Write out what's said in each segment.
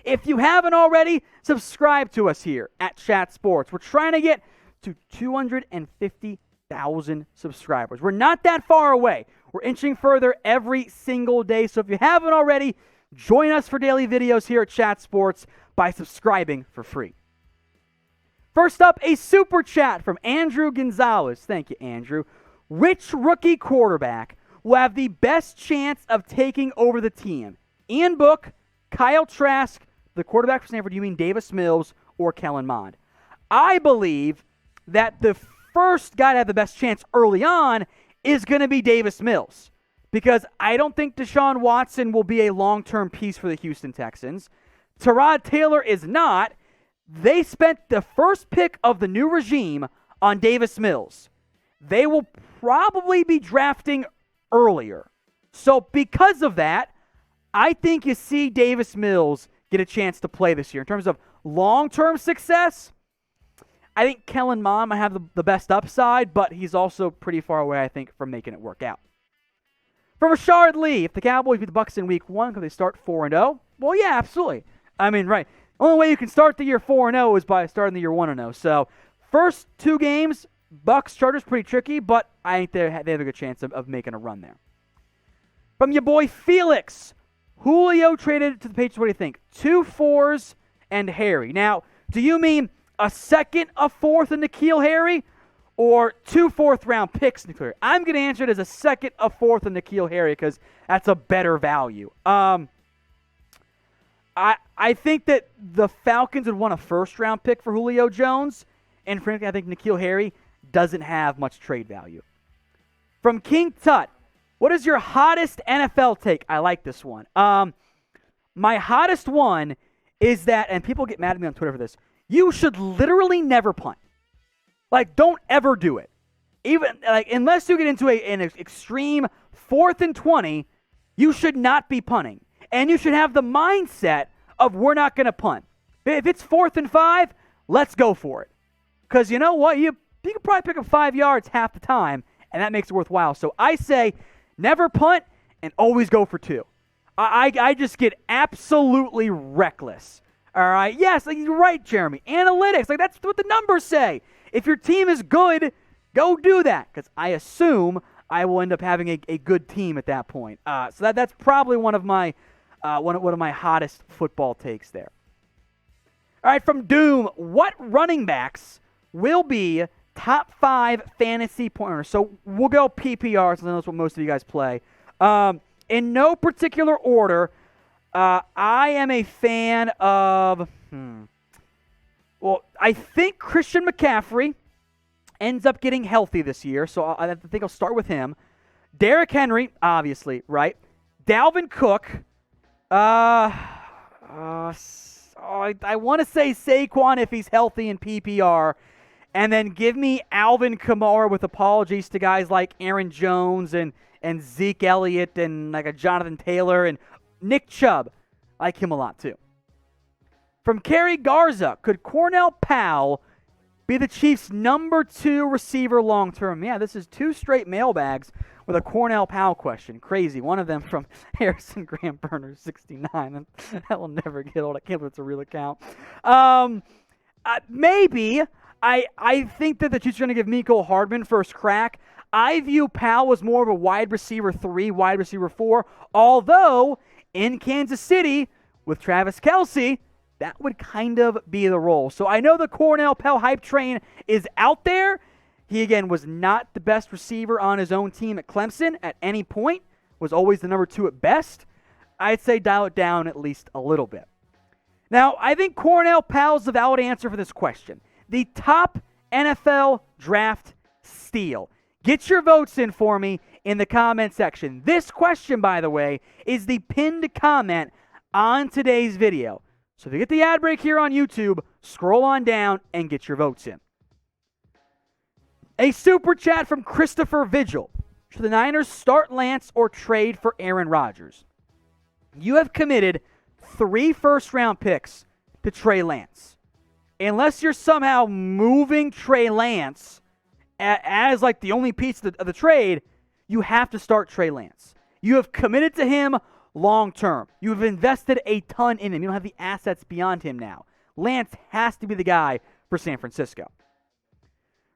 If you haven't already, subscribe to us here at Chat Sports. We're trying to get to 250,000 subscribers. We're not that far away. We're inching further every single day. So if you haven't already, join us for daily videos here at Chat Sports by subscribing for free. First up, a super chat from Andrew Gonzalez. Thank you, Andrew. Which rookie quarterback will have the best chance of taking over the team? Ian Book, Kyle Trask, the quarterback for Stanford, you mean Davis Mills, or Kellen Mond? I believe that the first guy to have the best chance early on is going to be Davis Mills, because I don't think Deshaun Watson will be a long-term piece for the Houston Texans. Tyrod Taylor is not. They spent the first pick of the new regime on Davis Mills. They will probably be drafting earlier. So because of that, I think you see Davis Mills get a chance to play this year. In terms of long-term success, I think Kellen Mond might have the best upside, but he's also pretty far away, I think, from making it work out. From Rashard Lee, if the Cowboys beat the Bucs in week 1, could they start 4-0? Well, yeah, absolutely. I mean, right. The only way you can start the year 4-0 is by starting the year 1-0. So, first 2 games, Bucs, Chargers, pretty tricky, but I think they have a good chance of making a run there. From your boy Felix, Julio traded to the Patriots. What do you think? 2 4s and Harry. Now, do you mean a second, a fourth, and N'Keal Harry, or 2 fourth-round picks? N'Keal? I'm going to answer it as a second, a fourth, and N'Keal Harry because that's a better value. I think that the Falcons would want a first-round pick for Julio Jones, and frankly, I think N'Keal Harry doesn't have much trade value. From King Tuttt, what is your hottest NFL take? I like this one. My hottest one is that, and people get mad at me on Twitter for this, you should literally never punt. Like, don't ever do it. Even unless you get into an extreme 4th and 20, you should not be punting. And you should have the mindset of we're not going to punt. If it's 4th and 5, let's go for it. Because you know what? You can probably pick up 5 yards half the time, and that makes it worthwhile. So I say never punt and always go for 2. I just get absolutely reckless. All right? Yes, you're right, Jeremy. Analytics, that's what the numbers say. If your team is good, go do that. Because I assume I will end up having a good team at that point. So that's probably one of my hottest football takes there. All right, from Doom, what running backs will be top 5 fantasy pointers? So we'll go PPR, since that's what most of you guys play. In no particular order, I am a fan of, I think Christian McCaffrey ends up getting healthy this year, so I think I'll start with him. Derrick Henry, obviously, right? Dalvin Cook. I want to say Saquon if he's healthy in PPR. And then give me Alvin Kamara, with apologies to guys like Aaron Jones and Zeke Elliott and like a Jonathan Taylor and Nick Chubb. I like him a lot too. From Kerry Garza, could Cornell Powell be the Chiefs' number 2 receiver long term? Yeah, this is 2 straight mailbags with a Cornell Powell question. Crazy. One of them from Harrison Graham Burner, 69. That will never get old. I can't believe it's a real account. Maybe. I think that the Chiefs are going to give Mecole Hardman first crack. I view Powell as more of a wide receiver 3, wide receiver 4, although in Kansas City with Travis Kelce, that would kind of be the role. So I know the Cornell Powell hype train is out there. He, again, was not the best receiver on his own team at Clemson at any point, was always the number 2 at best. I'd say dial it down at least a little bit. Now, I think Cornell Powell's the valid answer for this question. The top NFL draft steal. Get your votes in for me in the comment section. This question, by the way, is the pinned comment on today's video. So if you get the ad break here on YouTube, scroll on down and get your votes in. A super chat from Christopher Vigil. Should the Niners start Lance or trade for Aaron Rodgers? You have committed 3 first-round picks to Trey Lance. Unless you're somehow moving Trey Lance as the only piece of the trade, you have to start Trey Lance. You have committed to him long term. You've invested a ton in him. You don't have the assets beyond him now. Lance has to be the guy for San Francisco.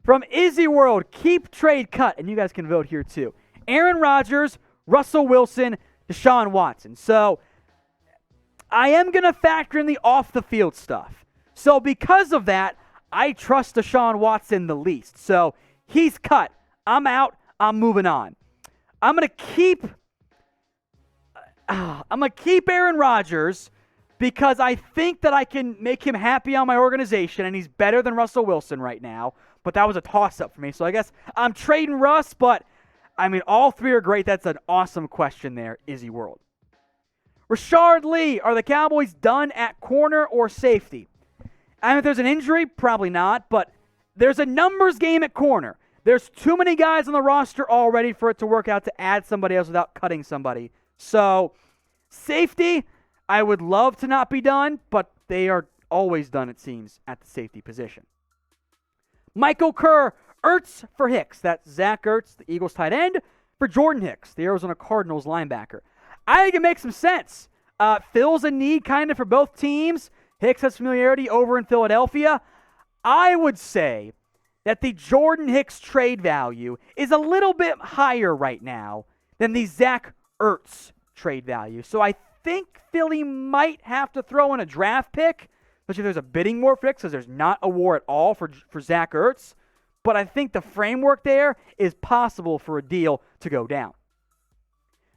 From Izzy World, keep, trade, cut, and you guys can vote here too. Aaron Rodgers, Russell Wilson, Deshaun Watson. So I am going to factor in the off-the-field stuff. So because of that, I trust Deshaun Watson the least. So he's cut. I'm out. I'm moving on. I'm going to keep Aaron Rodgers because I think that I can make him happy on my organization, and he's better than Russell Wilson right now. But that was a toss-up for me. So I guess I'm trading Russ, but, I mean, all three are great. That's an awesome question there, Izzy World. Rashard Lee, are the Cowboys done at corner or safety? I mean, if there's an injury, probably not, but there's a numbers game at corner. There's too many guys on the roster already for it to work out to add somebody else without cutting somebody. So, safety, I would love to not be done, but they are always done, it seems, at the safety position. Michael Kerr, Ertz for Hicks. That's Zach Ertz, the Eagles tight end, for Jordan Hicks, the Arizona Cardinals linebacker. I think it makes some sense. Fills a need kind of for both teams. Hicks has familiarity over in Philadelphia. I would say that the Jordan Hicks trade value is a little bit higher right now than the Zach Ertz trade value. So I think Philly might have to throw in a draft pick, especially if there's a bidding war for Hicks, because there's not a war at all for Zach Ertz. But I think the framework there is possible for a deal to go down.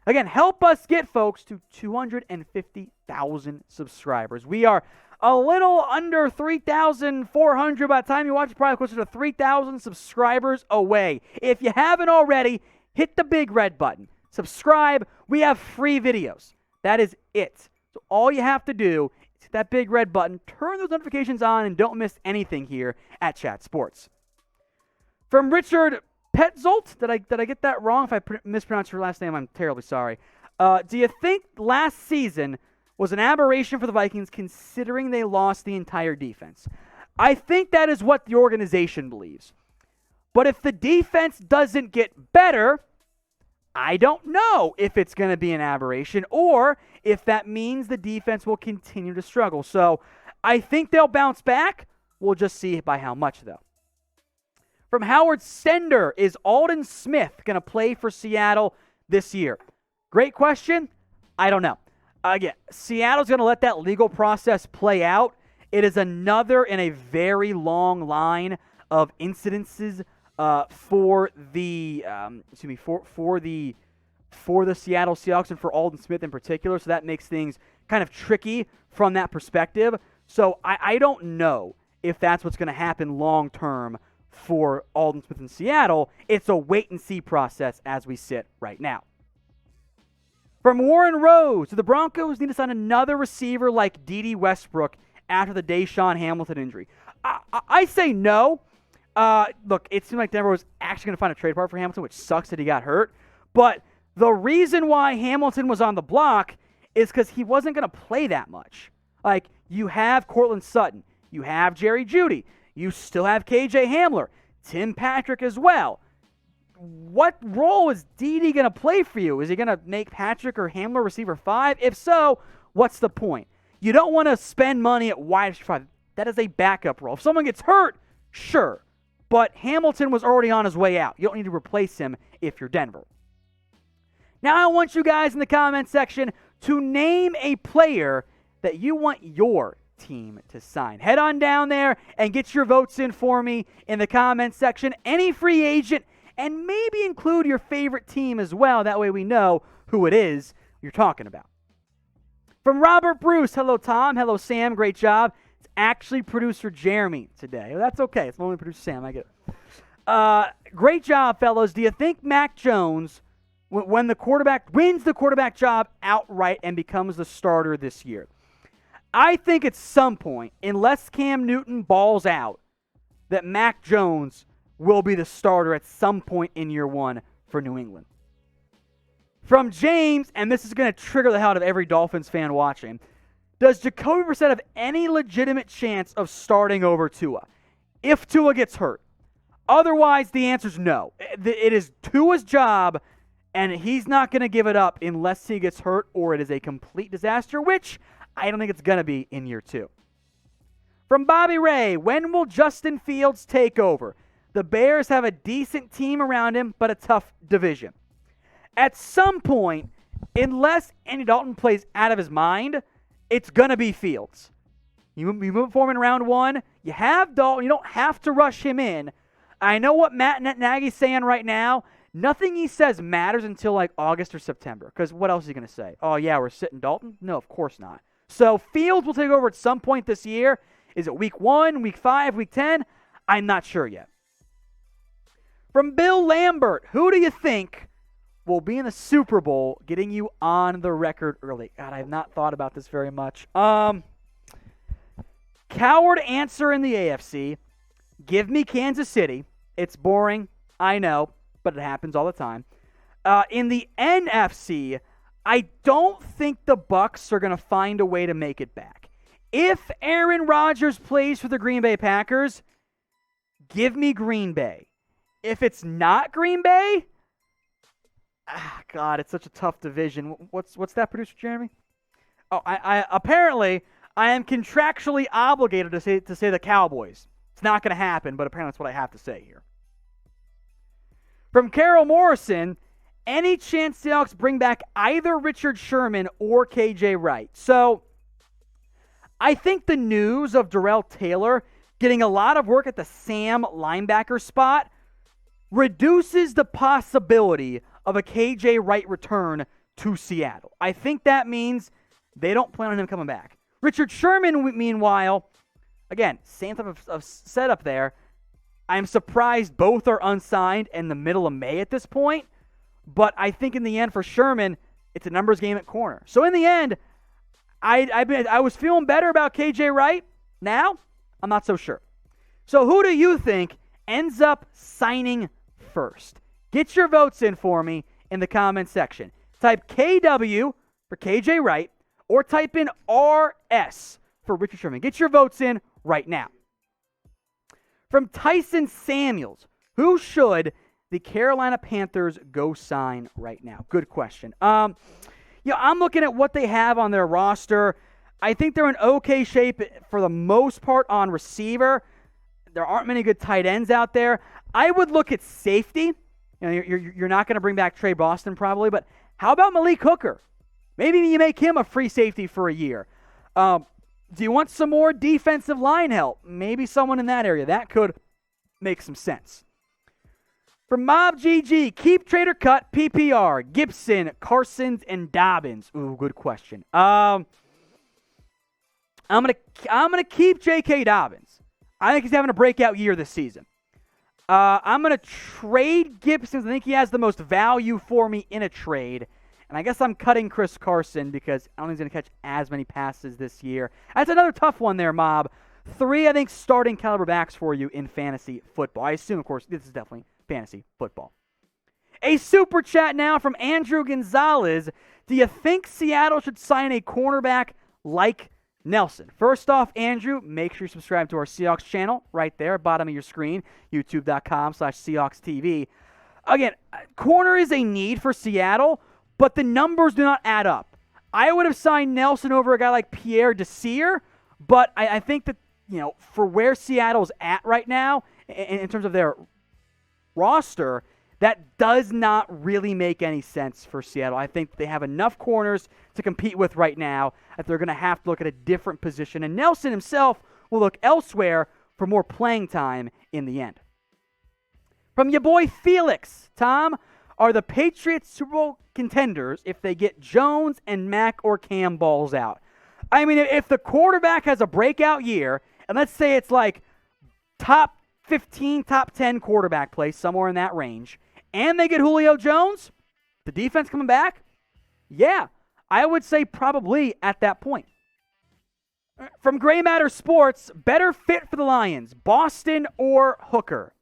Again, help us get folks to 250,000 subscribers. We are a little under 3,400 by the time you watch it, probably closer to 3,000 subscribers away. If you haven't already, hit the big red button. Subscribe. We have free videos. That is it. So all you have to do is hit that big red button, turn those notifications on, and don't miss anything here at Chat Sports. From Richard Petzoldt, did I get that wrong? If I mispronounced your last name, I'm terribly sorry. Do you think last season was an aberration for the Vikings considering they lost the entire defense? I think that is what the organization believes. But if the defense doesn't get better, I don't know if it's going to be an aberration or if that means the defense will continue to struggle. So I think they'll bounce back. We'll just see by how much, though. From Howard Stender, is Aldon Smith going to play for Seattle this year? Great question. I don't know. Again, Seattle's going to let that legal process play out. It is another in a very long line of incidences for the Seattle Seahawks and for Aldon Smith in particular. So that makes things kind of tricky from that perspective. So I don't know if that's what's going to happen long term for Aldon Smith in Seattle. It's a wait-and-see process as we sit right now. From Warren Rose, do the Broncos need to sign another receiver like D.D. Westbrook after the Deshaun Hamilton injury? I say no. Look, it seemed like Denver was actually going to find a trade partner for Hamilton, which sucks that he got hurt. But the reason why Hamilton was on the block is because he wasn't going to play that much. Like, you have Cortland Sutton. You have Jerry Jeudy. You still have KJ Hamler, Tim Patrick as well. What role is D.D. going to play for you? Is he going to make Patrick or Hamler receiver 5? If so, what's the point? You don't want to spend money at wide receiver 5. That is a backup role. If someone gets hurt, sure. But Hamilton was already on his way out. You don't need to replace him if you're Denver. Now I want you guys in the comment section to name a player that you want your team to sign. Head on down there and get your votes in for me in the comments section. Any free agent, and maybe include your favorite team as well. That way we know who it is you're talking about. From Robert Bruce, hello Tom, hello Sam, great job. It's actually producer Jeremy today. Well, that's okay. It's only producer Sam, I get it. Great job, fellas. Do you think Mac Jones, when the quarterback wins the quarterback job outright and becomes the starter this year? I think at some point, unless Cam Newton balls out, that Mac Jones will be the starter at some point in year one for New England. From James, and this is going to trigger the hell out of every Dolphins fan watching, does Jacoby Brissett have any legitimate chance of starting over Tua if Tua gets hurt? Otherwise, the answer is no. It is Tua's job, And he's not going to give it up unless he gets hurt or it is a complete disaster, which I don't think it's going to be in year 2. From Bobby Ray, when will Justin Fields take over? The Bears have a decent team around him, but a tough division. At some point, unless Andy Dalton plays out of his mind, it's going to be Fields. You move for him in round 1. You have Dalton. You don't have to rush him in. I know what Matt Nagy's saying right now. Nothing he says matters until like August or September. Because what else is he going to say? Oh, yeah, we're sitting Dalton? No, of course not. So Fields will take over at some point this year. Is it week 1, week 5, week 10? I'm not sure yet. From Bill Lambert, who do you think will be in the Super Bowl, getting you on the record early? God, I have not thought about this very much. Coward answer in the AFC. Give me Kansas City. It's boring, I know, but it happens all the time. In the NFC, I don't think the Bucs are going to find a way to make it back. If Aaron Rodgers plays for the Green Bay Packers, give me Green Bay. If it's not Green Bay, God, it's such a tough division. What's that, producer Jeremy? Oh, I apparently I am contractually obligated to say the Cowboys. It's not going to happen, but apparently that's what I have to say here. From Carroll Morrison, any chance the Seahawks bring back either Richard Sherman or KJ Wright? So I think the news of Darrell Taylor getting a lot of work at the Sam linebacker spot reduces the possibility of a KJ Wright return to Seattle. I think that means they don't plan on him coming back. Richard Sherman, meanwhile, again, same type of setup there. I'm surprised both are unsigned in the middle of May at this point, but I think in the end for Sherman, it's a numbers game at corner. So in the end, I was feeling better about KJ Wright. Now, I'm not so sure. So who do you think ends up signing first? Get your votes in for me in the comment section. Type KW for KJ Wright or type in RS for Richard Sherman. Get your votes in right now. From Tyson Samuels, who should the Carolina Panthers go sign right now? Good question. I'm looking at what they have on their roster. I think they're in okay shape for the most part on receiver. There aren't many good tight ends out there. I would look at safety. You're not going to bring back Trey Boston probably, but how about Malik Hooker? Maybe you make him a free safety for a year. Do you want some more defensive line help? Maybe someone in that area. That could make some sense. For Mob GG, keep Trader Cut, PPR, Gibson, Carsons, and Dobbins. Ooh, good question. I'm gonna keep J.K. Dobbins. I think he's having a breakout year this season. I'm gonna trade Gibson. I think he has the most value for me in a trade. And I guess I'm cutting Chris Carson because I don't think he's going to catch as many passes this year. That's another tough one there, Mob. 3, I think, starting caliber backs for you in fantasy football. I assume, of course, this is definitely fantasy football. A super chat now from Andrew Gonzalez. Do you think Seattle should sign a cornerback like Nelson? First off, Andrew, make sure you subscribe to our Seahawks channel right there, bottom of your screen, youtube.com/SeahawksTV. Again, corner is a need for Seattle, but the numbers do not add up. I would have signed Nelson over a guy like Pierre Desir, but I think that, for where Seattle's at right now, in terms of their roster, that does not really make any sense for Seattle. I think they have enough corners to compete with right now that they're going to have to look at a different position. And Nelson himself will look elsewhere for more playing time in the end. From your boy Felix, Tom, are the Patriots Super Bowl contenders if they get Jones and Mack or Cam balls out? I mean, if the quarterback has a breakout year, and let's say it's like top 15, top 10 quarterback play, somewhere in that range, and they get Julio Jones, the defense coming back, yeah, I would say probably at that point. From Gray Matter Sports, better fit for the Lions, Boston or Hooker?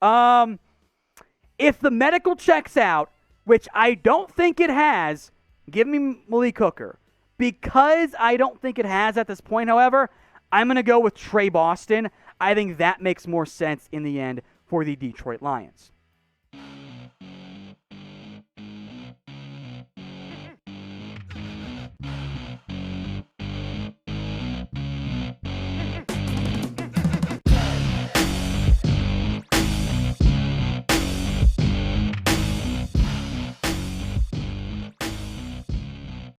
If the medical checks out, which I don't think it has, give me Malik Hooker. Because I don't think it has at this point, however, I'm going to go with Trey Boston. I think that makes more sense in the end for the Detroit Lions.